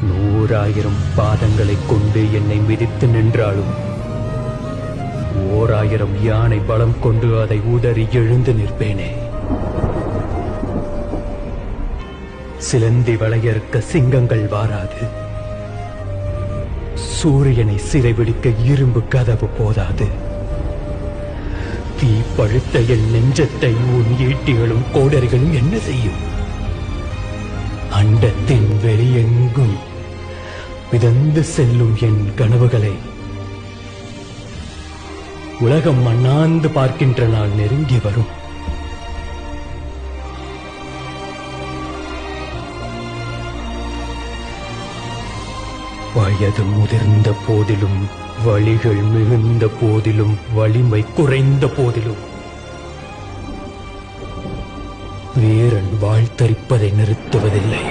100,000 பாதங்களைக் கொண்டு என்னை மிதித்து நின்றாலும் 1000 யானை பலம் கொண்டு அதை உதறி எழுந்து நிற்பேனே. சிலந்தி வளையறுக்க சிங்கங்கள் வாராது. சூரியனை சிறைபிடிக்க இரும்பு கதவு போதாது. தீ பழுத்த என் நெஞ்சத்தை உன் ஈட்டிகளும் கோடரிகளும் என்ன செய்யும்? அண்டத்தின் வெளியெங்கும் மிதந்து செல்லும் என் கனவுகளை உலகம் மண்ணாந்து பார்க்கின்ற நாள் நெருங்கி வரும். வயது முதிர்ந்த போதிலும், வழிகள் மிகுந்த போதிலும், வலிமை குறைந்த போதிலும் வீரன் வாழ்த்தரிப்பதை நிறுத்துவதில்லை.